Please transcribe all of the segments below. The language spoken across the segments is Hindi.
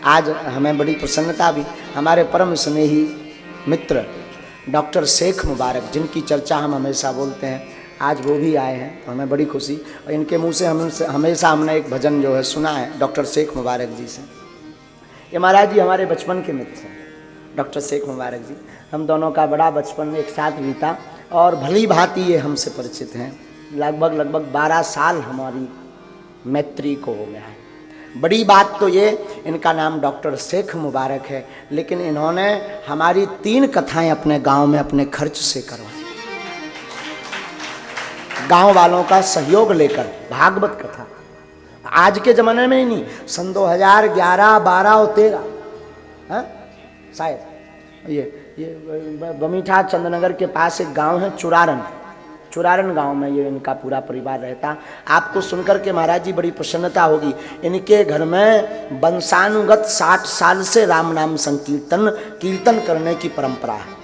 आज हमें बड़ी प्रसन्नता भी, हमारे परम स्नेही मित्र डॉक्टर शेख मुबारक, जिनकी चर्चा हम हमेशा बोलते हैं, आज वो भी आए हैं, तो हमें बड़ी खुशी। और इनके मुंह से हमेशा हमने एक भजन जो है सुना है डॉक्टर शेख मुबारक जी से। ये महाराज जी हमारे बचपन के मित्र हैं, डॉक्टर शेख मुबारक जी। हम दोनों का बड़ा बचपन एक साथ बीता और भली भांति ये हमसे परिचित हैं। लगभग 12 साल हमारी मैत्री को हो गया है। बड़ी बात तो ये, इनका नाम डॉक्टर शेख मुबारक है, लेकिन इन्होंने हमारी 3 कथाएं अपने गांव में अपने खर्च से करवाई, गांव वालों का सहयोग लेकर। भागवत कथा आज के जमाने में ही नहीं, सन 2011, 12 और 13 शायद ये बमीठा चंद्रनगर के पास एक गांव है चुरारन गांव में ये इनका पूरा परिवार रहता। आपको सुनकर के महाराज जी बड़ी प्रसन्नता होगी। इनके घर में वंशानुगत 60 साल से राम नाम संकीर्तन कीर्तन करने की परंपरा है।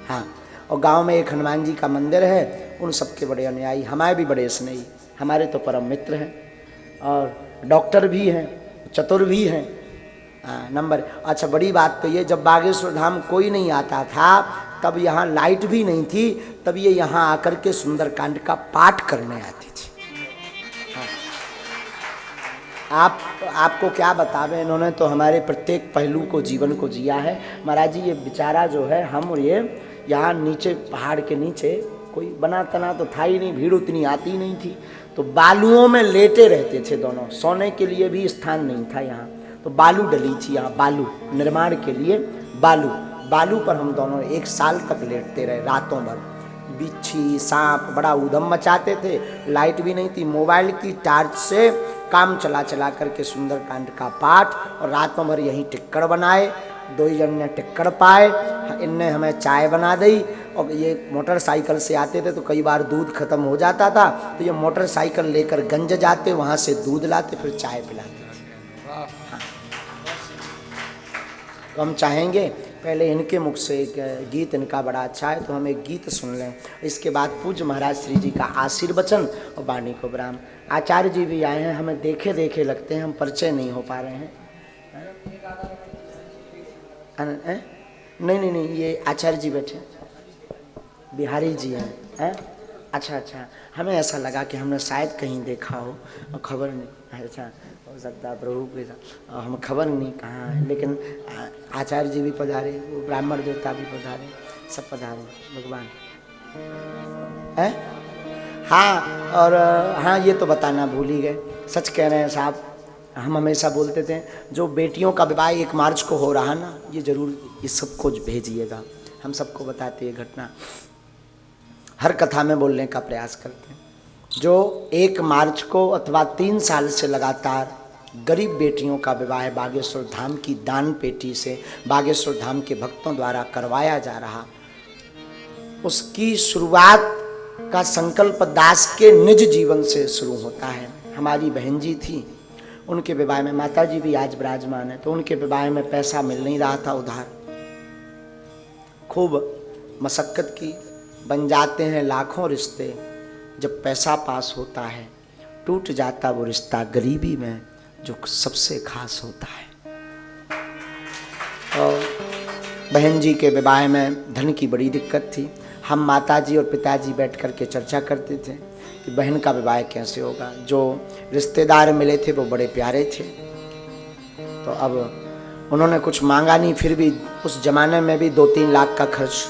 हाँ, और गांव में एक हनुमान जी का मंदिर है। उन सबके बड़े अनुयायी, हमारे भी बड़े स्नेही, हमारे तो परम मित्र हैं और डॉक्टर भी हैं, चतुर भी हैं। नंबर अच्छा, बड़ी बात तो ये, जब बागेश्वर धाम कोई नहीं आता था, तब यहाँ लाइट भी नहीं थी, तब ये यहाँ आकर के सुंदरकांड का पाठ करने आती थी। आपको क्या बतावे, इन्होंने तो हमारे प्रत्येक पहलू को, जीवन को जिया है। महाराज जी ये बेचारा जो है, हम और ये यहाँ नीचे पहाड़ के नीचे कोई बना तना तो था ही नहीं, भीड़ उतनी आती नहीं थी, तो बालुओं में लेटे रहते थे दोनों। सोने के लिए भी स्थान नहीं था यहाँ, तो बालू डली थी यहाँ, बालू निर्माण के लिए बालू पर हम दोनों 1 साल तक लेटते रहे, रातों भर। बिच्छी सांप बड़ा उधम मचाते थे, लाइट भी नहीं थी, मोबाइल की टार्च से काम चला करके सुंदरकांड का पाठ, और रातों भर यहीं टिक्कड़ बनाए। 2 जन ने टिक्कड़ पाए, इनने हमें चाय बना दी। और ये मोटरसाइकिल से आते थे तो कई बार दूध खत्म हो जाता था, तो ये मोटरसाइकिल लेकर गंज जाते, वहाँ से दूध लाते, फिर चाय पिलाते थे। हाँ। तो हम चाहेंगे पहले इनके मुख से एक गीत, इनका बड़ा अच्छा है, तो हम एक गीत सुन लें। इसके बाद पूज्य महाराज श्री जी का आशीर्वचन और वाणी को विराम। आचार्य जी भी आए हैं, हमें देखे देखे लगते हैं, हम परिचय नहीं हो पा रहे हैं। नहीं, ये आचार्य जी बैठे, बिहारी जी हैं। अच्छा, हमें ऐसा लगा कि हमने शायद कहीं देखा हो और खबर नहीं। अच्छा, हो सकता प्रभु के साथ, हम खबर नहीं कहाँ है, लेकिन आचार्य जी भी पधारे, वो ब्राह्मण देवता भी पधारे, सब पधारे भगवान है। हाँ, और हाँ ये तो बताना भूल ही गए, सच कह रहे हैं साहब। हम हमेशा बोलते थे जो बेटियों का विवाह 1 मार्च को हो रहा ना, ये जरूर ये सबको भेजिएगा, हम सबको बताते ये घटना, हर कथा में बोलने का प्रयास करते हैं। जो 1 मार्च को अथवा 3 साल से लगातार गरीब बेटियों का विवाह बागेश्वर धाम की दान पेटी से बागेश्वर धाम के भक्तों द्वारा करवाया जा रहा, उसकी शुरुआत का संकल्प दास के निज जीवन से शुरू होता है। हमारी बहन जी थी, उनके विवाह में, माता जी भी आज विराजमान है, तो उनके विवाह में पैसा मिल नहीं रहा था उधार, खूब मशक्कत की, बन जाते हैं लाखों रिश्ते, जब पैसा पास होता है टूट जाता वो रिश्ता गरीबी में जो सबसे खास होता है। और बहन जी के विवाह में धन की बड़ी दिक्कत थी। हम माताजी और पिताजी बैठ कर के चर्चा करते थे कि बहन का विवाह कैसे होगा। जो रिश्तेदार मिले थे वो बड़े प्यारे थे, तो अब उन्होंने कुछ मांगा नहीं, फिर भी उस जमाने में भी 2-3 लाख का खर्च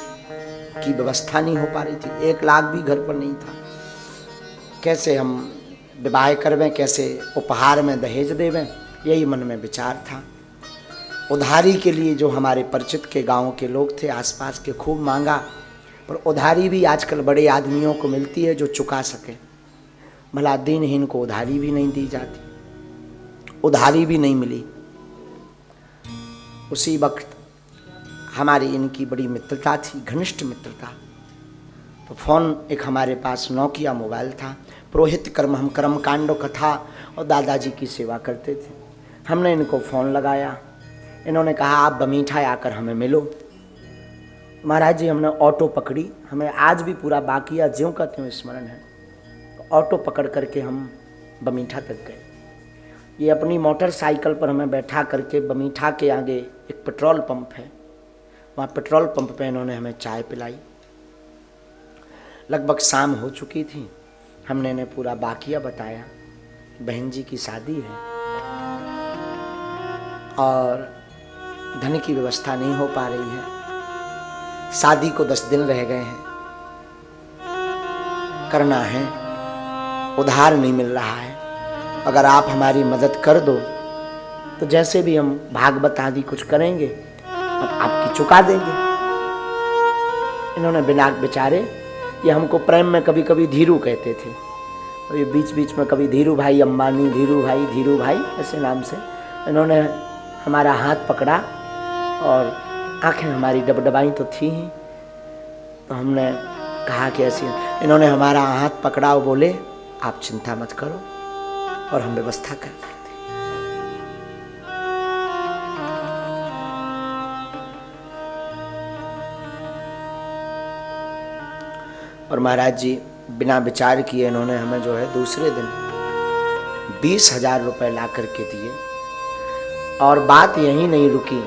की व्यवस्था नहीं हो पा रही थी, 1 लाख भी घर पर नहीं था। कैसे हम विवाह करवें, कैसे उपहार में दहेज देवें, यही मन में विचार था। उधारी के लिए जो हमारे परिचित के गांव के लोग थे, आसपास के, खूब मांगा, पर उधारी भी आजकल बड़े आदमियों को मिलती है जो चुका सके। भला दीनहीन को उधारी भी नहीं दी जाती, उधारी भी नहीं मिली। उसी वक्त हमारी इनकी बड़ी मित्रता थी, घनिष्ठ मित्रता। तो फ़ोन एक हमारे पास नोकिया मोबाइल था, पुरोहित कर्म, हम कर्मकांड कथा और दादाजी की सेवा करते थे। हमने इनको फ़ोन लगाया, इन्होंने कहा आप बमीठा आकर हमें मिलो। महाराज जी हमने ऑटो पकड़ी, हमें आज भी पूरा बाकिया ज्यों का त्यों स्मरण है। तो ऑटो पकड़ करके हम बमीठा तक गए। ये अपनी मोटरसाइकिल पर हमें बैठा करके बमीठा के आगे एक पेट्रोल पंप है, वहाँ पेट्रोल पंप पे इन्होंने हमें चाय पिलाई। लगभग शाम हो चुकी थी। हमने इन्हें पूरा वाकया बताया, बहन जी की शादी है और धन की व्यवस्था नहीं हो पा रही है, शादी को 10 दिन रह गए हैं, करना है, उधार नहीं मिल रहा है, अगर आप हमारी मदद कर दो तो जैसे भी हम भागवत आदि कुछ करेंगे अब आपकी चुका देंगे। इन्होंने बिना बेचारे, ये हमको प्रेम में कभी कभी धीरू कहते थे, और ये बीच बीच में कभी धीरू भाई अंबानी, धीरू भाई ऐसे नाम से इन्होंने हमारा हाथ पकड़ा और आंखें हमारी डबडबाई तो थी ही, तो हमने कहा कि ऐसी, इन्होंने हमारा हाथ पकड़ा और बोले आप चिंता मत करो और हम व्यवस्था कर देते। और महाराज जी बिना विचार किए इन्होंने हमें जो है दूसरे दिन 20,000 रुपए ला करके दिए। और बात यही नहीं रुकी,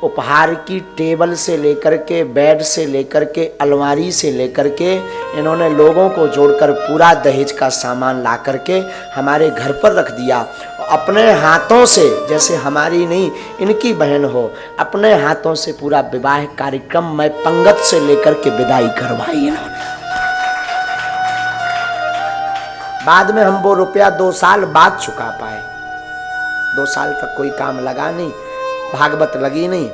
उपहार की टेबल से लेकर के, बेड से लेकर के, अलमारी से लेकर के इन्होंने लोगों को जोड़कर पूरा दहेज का सामान ला करके हमारे घर पर रख दिया। अपने हाथों से, जैसे हमारी नहीं इनकी बहन हो, अपने हाथों से पूरा विवाह कार्यक्रम में पंगत से लेकर के विदाई करवाई इन्होंने। बाद में हम वो रुपया 2 साल बाद चुका पाए। 2 साल तक कोई काम लगा नहीं, भागवत लगी नहीं,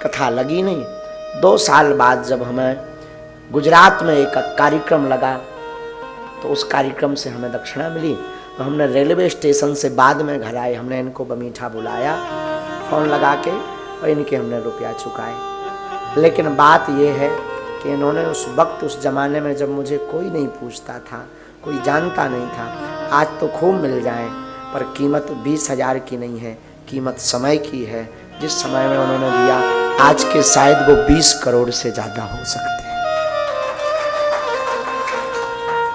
कथा लगी नहीं। 2 साल बाद जब हमें गुजरात में एक कार्यक्रम लगा तो उस कार्यक्रम से हमें दक्षिणा मिली, तो हमने रेलवे स्टेशन से बाद में घर आए, हमने इनको बमीठा बुलाया फ़ोन लगा के और इनके हमने रुपया चुकाए। लेकिन बात यह है कि इन्होंने उस वक्त, उस ज़माने में जब मुझे कोई नहीं पूछता था, कोई जानता नहीं था, आज तो खूब मिल जाए, पर कीमत 20,000 की नहीं है, कीमत समय की है। जिस समय में उन्होंने दिया, आज के शायद वो 20 करोड़ से ज़्यादा हो सकते हैं।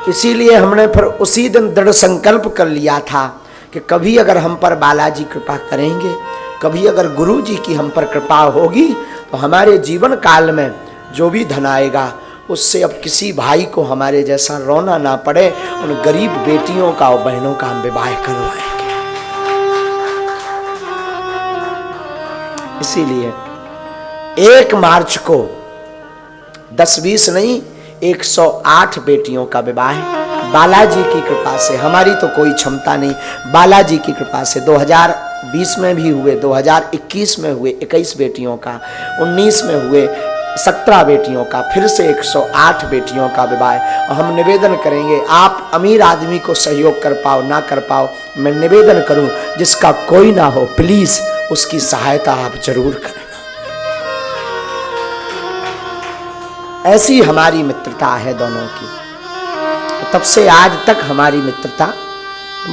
इसीलिए हमने फिर उसी दिन दृढ़ संकल्प कर लिया था कि कभी अगर हम पर बालाजी कृपा करेंगे, कभी अगर गुरु जी की हम पर कृपा होगी, तो हमारे जीवन काल में जो भी धन आएगा उससे अब किसी भाई को हमारे जैसा रोना ना पड़े, उन गरीब बेटियों का और बहनों का हम विवाह करवाएंगे। इसीलिए 1 मार्च को 10-20 नहीं, 108 बेटियों का विवाह बालाजी की कृपा से, हमारी तो कोई क्षमता नहीं, बालाजी की कृपा से 2020 में भी हुए, 2021 में हुए 21 बेटियों का, 19 में हुए 17 बेटियों का, फिर से 108 बेटियों का विवाह। और हम निवेदन करेंगे, आप अमीर आदमी को सहयोग कर पाओ ना कर पाओ, मैं निवेदन करूं जिसका कोई ना हो, प्लीज उसकी सहायता आप जरूर करें। ऐसी हमारी मित्रता है दोनों की। तब से आज तक हमारी मित्रता,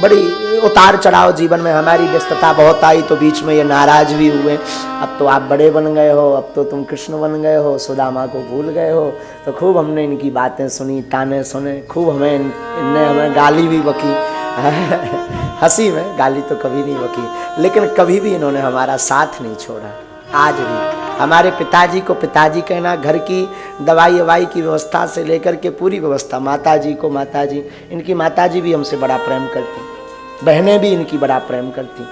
बड़ी उतार चढ़ाव जीवन में हमारी व्यस्तता बहुत आई, तो बीच में ये नाराज भी हुए, अब तो आप बड़े बन गए हो, अब तो तुम कृष्ण बन गए हो, सुदामा को भूल गए हो। तो खूब हमने इनकी बातें सुनी, ताने सुने, खूब इनने हमें गाली भी बकी हंसी में, गाली तो कभी नहीं बकी, लेकिन कभी भी इन्होंने हमारा साथ नहीं छोड़ा। आज भी हमारे पिताजी को पिताजी कहना, घर की दवाई ववाई की व्यवस्था से लेकर के पूरी व्यवस्था, माताजी को माताजी, इनकी माताजी भी हमसे बड़ा प्रेम करती, बहनें भी इनकी बड़ा प्रेम करती,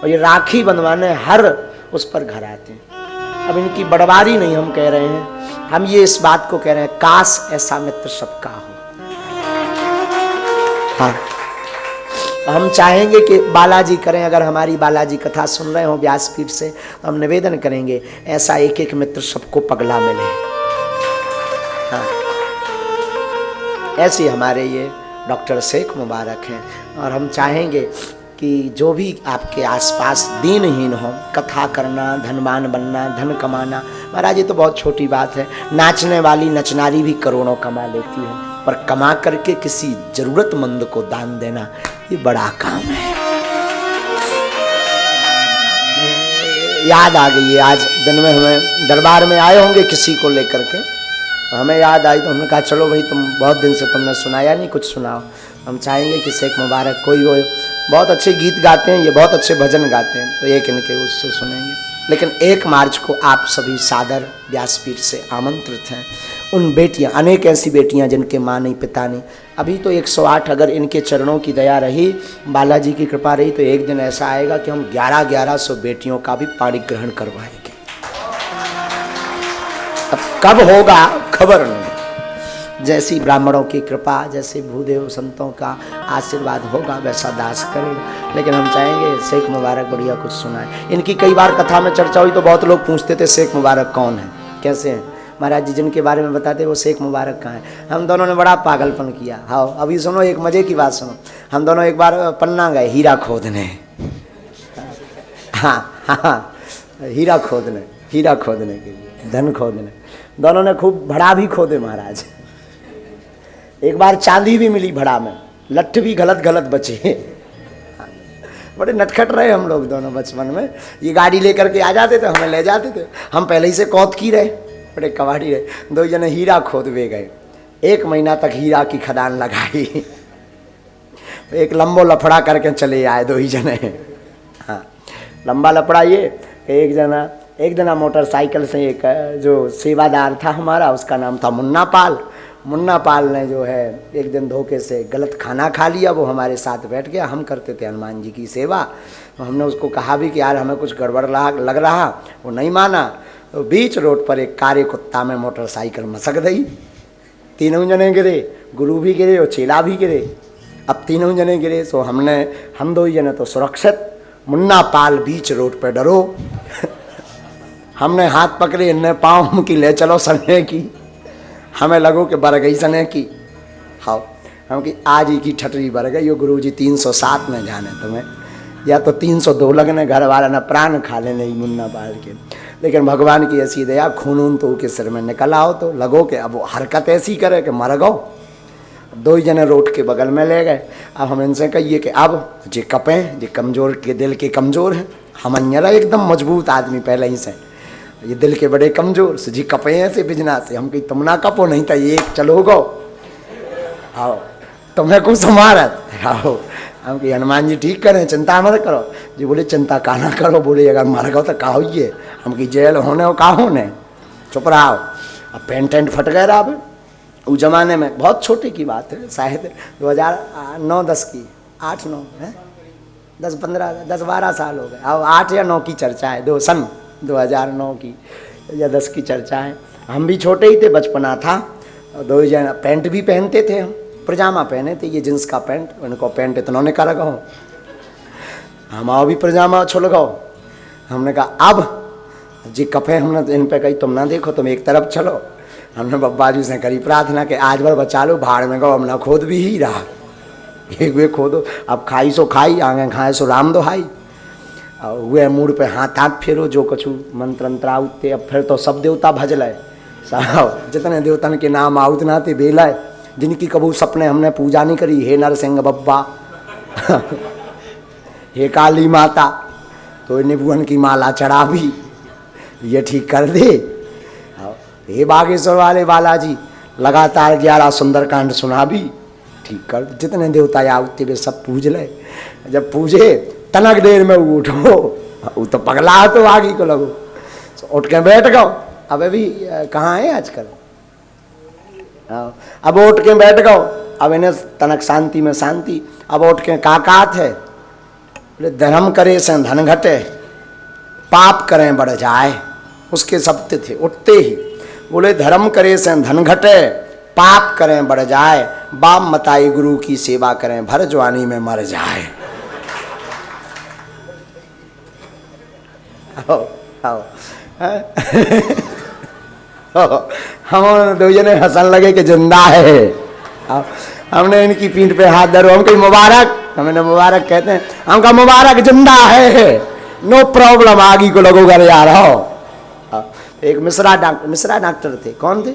और ये राखी बंधवाने हर उस पर घर आते हैं। अब इनकी बड़वारी नहीं हम कह रहे हैं, हम ये इस बात को कह रहे हैं, काश ऐसा मित्र सबका हो। हाँ, हम चाहेंगे कि बालाजी करें, अगर हमारी बालाजी कथा सुन रहे हो व्यासपीठ से, तो हम निवेदन करेंगे ऐसा एक एक मित्र सबको पगला मिले। हाँ, ऐसे हमारे ये डॉक्टर शेख मुबारक हैं, और हम चाहेंगे कि जो भी आपके आसपास दीनहीन हो, कथा करना, धनवान बनना, धन कमाना, महाराज ये तो बहुत छोटी बात है। नाचने वाली नचनारी भी करोड़ों कमा लेती है, पर कमा करके किसी जरूरतमंद को दान देना ये बड़ा काम है। याद आ गई है, आज दिन में हमें दरबार में आए होंगे किसी को लेकर के, हमें याद आई तो हमने कहा चलो भाई, तुम बहुत दिन से तुमने सुनाया नहीं, कुछ सुनाओ। हम चाहेंगे कि शेख मुबारक कोई हो, बहुत अच्छे गीत गाते हैं ये, बहुत अच्छे भजन गाते हैं, तो एक इनके उससे सुनेंगे। लेकिन 1 मार्च को आप सभी सादर व्यासपीठ से आमंत्रित हैं। उन बेटियां, अनेक ऐसी बेटियां जिनके माँ नहीं पिता नहीं, अभी तो 108, अगर इनके चरणों की दया रही, बालाजी की कृपा रही, तो एक दिन ऐसा आएगा कि हम 1100 बेटियों का भी पाणी ग्रहण करवाएंगे। अब कब होगा खबर नहीं, जैसी ब्राह्मणों की कृपा, जैसे भूदेव संतों का आशीर्वाद होगा वैसा दास करेगा। लेकिन हम चाहेंगे शेख मुबारक बढ़िया कुछ सुनाए। इनकी कई बार कथा में चर्चा हुई तो बहुत लोग पूछते थे शेख मुबारक कौन है, कैसे हैं महाराज जी, जिनके बारे में बताते वो शेख मुबारक कहाँ है। हम दोनों ने बड़ा पागलपन किया। हाँ अभी सुनो एक मजे की बात सुनो। हम दोनों एक बार पन्ना गए हीरा खोदने, हाँ हीरा खोदने के लिए, धन खोदने। दोनों ने खूब भड़ा भी खोदे महाराज। एक बार चांदी भी मिली भड़ा में, लट्ठ भी गलत बचे। बड़े नटखट रहे हम लोग दोनों बचपन में। ये गाड़ी लेकर के आ जाते थे, हमें ले जाते थे, हम पहले ही से कौत की रहे, बड़े कबाड़ी रहे। 2 जने हीरा खोदवे गए, 1 महीना तक हीरा की खदान लगाई। एक लंबो लफड़ा करके चले आए 2 ही जने। हाँ लंबा लफड़ा ये, एक जना मोटरसाइकिल से, एक जो सेवादार था हमारा, उसका नाम था मुन्ना पाल। मुन्ना पाल ने जो है एक दिन धोखे से गलत खाना खा लिया, वो हमारे साथ बैठ गया। हम करते थे हनुमान जी की सेवा, तो हमने उसको कहा भी कि यार हमें कुछ गड़बड़ लग रहा, वो नहीं माना। तो बीच रोड पर एक कारे कुत्ता में मोटरसाइकिल मसक गई। 3 जने गिरे, गुरु भी गिरे और चेला भी गिरे। अब 3 जने गिरे, तो हम 2 ही जने तो सुरक्षित, मुन्ना पाल बीच रोड पर डरो। हमने हाथ पकड़े, इनने पाँव की ले चलो सने की, हमें लगो कि बर गई सने की। हाँ हम कि आज ही की ठटरी बर गई। यो गुरु जी 307 में जाने तुम्हें, या तो 302 लगने, घर वाला न प्राण खा लेने ही मुन्ना पाल के। लेकिन भगवान की ऐसी दया, खून तो के सिर में निकल आओ, तो लगो कि अब वो हरकत ऐसी करे कि मर गो। 2 ही जने रोड के बगल में ले गए। अब हम इनसे कहिए कि अब जे कपें, जे कमज़ोर के दिल के कमज़ोर हैं, हम अन्यरा एकदम मजबूत आदमी पहले ही से, ये दिल के बड़े कमज़ोर से जी कपे हैं से बिजना से। हम कहीं तुम ना कपो, नहीं तो ये चलो गो, आओ तुम्हें कुछ मारत आओ। हम कि हनुमान जी ठीक करें, चिंता मत करो जी। बोले चिंता का ना करो, बोले अगर मर गो तो का होइए। हम कि जेल होने हो का होने, चुप रहो। अब पेंट फट गए रहा। अब उस जमाने में बहुत छोटे की बात है, शायद 2009-10 की, 8-9 है, 10-12 साल हो गए। अब 8 या 9 की चर्चा है, सन 2009 की या 10 की चर्चा है। हम भी छोटे ही थे, बचपना था। 2 जन पैंट भी पहनते थे, हम पजामा पहने थे, ये जींस का पैंट, उनको पैंट इतना ने कर गो, हम आओ भी पजामा छुल गो। हमने कहा अब जी कपे, हमने इन पे कही तुम ना देखो, तुम एक तरफ चलो। हमने बब्बा जी से करी प्रार्थना कि आज भर बचा लो, भाड़ में गो, हम ना खोद भी ही रहा, एक वे खोदो। अब खाई सो खाई, आगे खाए सो राम दोहाई। और वे मूड पे हाथ फेरो, जो कछु मंत्र अंतर आउते। अब फिर तो सब देवता भजल साहब, जितने देवतन के नाम आउत ना थे बेला, जिनकी कबू सपने हमने पूजा नहीं करी। हे नरसिंह बब्बा, हे काली माता, तो निभुवन की माला चढ़ा भी, ये ठीक कर दे। हे बागेश्वर वाले बालाजी, लगातार 11 सुंदरकांड सुना भी, ठीक कर। जितने देवता आउते वे सब पूज ले। जब पूजे तनक देर में उठो, वो तो पगला तो आगे को लगो, तो उठ के बैठ गो। अब अभी कहाँ है आजकल, अब उठ के बैठ गो। अब इन्हें तनक शांति में शांति। अब उठ के काकात है, बोले धर्म करे से धन घटे, पाप करें बढ़ जाए। उसके शब्द थे उठते ही, बोले धर्म करे से धन घटे, पाप करें बढ़ जाए। बाप मताई गुरु की सेवा करें, भर जवानी में मर जाए। आओ हम 2 जने हंसन लगे कि जिंदा है। हमने इनकी पीठ पे हाथ धरो, हम कही मुबारक, हमें मुबारक कहते हैं। हम कहा मुबारक जिंदा है, नो प्रॉब्लम, आगे को लगो घर यार हो। एक मिश्रा डॉक्टर थे, कौन थे?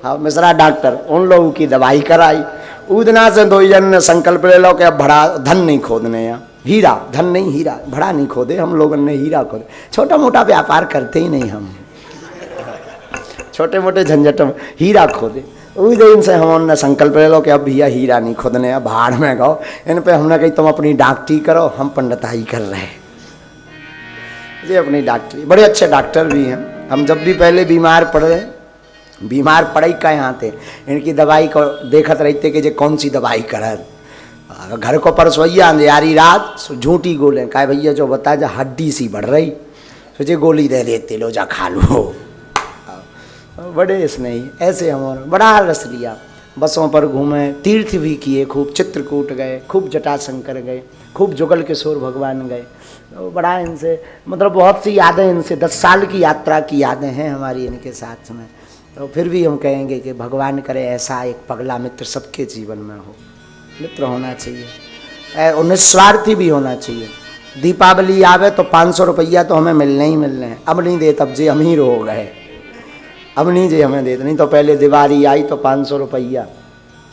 हाँ मिश्रा डॉक्टर, उन लोगों की दवाई कराई। उदना से 2 जन ने संकल्प ले लो कि अब बड़ा धन नहीं खोदने, यहाँ हीरा, धन नहीं हीरा, बड़ा नहीं खोदे। हम लोगों ने हीरा खोदे, छोटा मोटा व्यापार करते ही नहीं हम, छोटे मोटे झंझट में हीरा खोदे। उस दिन से हमने संकल्प ले लो कि अब भैया हीरा नहीं खोदने, अब भाड़ में गो। इन पे हमने कही तुम अपनी डॉक्टरी करो, हम पंडिताई कर रहे हैं। ये अपनी डॉक्टरी, बड़े अच्छे डॉक्टर भी हैं। हम जब भी पहले बीमार पड़े का यहाँ थे, इनकी दवाई को देखत रहते कि जे कौन सी दवाई करत। घर को परसोइया अंधियारी रात झूठी गोले का भैया जो बता जा हड्डी सी बढ़ रही, सोचे गोली दे देते लो जा खा लो। बड़े स्नेही ऐसे हम बड़ा रस लिया। बसों पर घूमे, तीर्थ भी किए, खूब चित्रकूट गए, खूब जटाशंकर गए, खूब जुगल किशोर भगवान गए। तो बड़ा इनसे मतलब बहुत सी यादें, इनसे 10 साल की यात्रा की यादें हैं हमारी इनके साथ में। तो फिर भी हम कहेंगे कि भगवान करे ऐसा एक पगला मित्र सबके जीवन में हो। मित्र होना चाहिए और निस्वार्थी भी होना चाहिए। दीपावली आवे तो 500 रुपया तो हमें मिलने ही मिलने हैं। अब नहीं दे तब जे अमीर हो गए, अब नहीं जे हमें देते। नहीं तो पहले दिवाली आई तो 500 रुपया,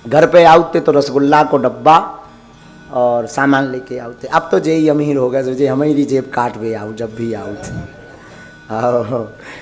घर पे आउते तो रसगुल्ला को डब्बा और सामान लेके आउते। अब तो जे ही अमीर हो गए, जो जे हमारी जेब काट भी आऊ जब भी आऊ थे।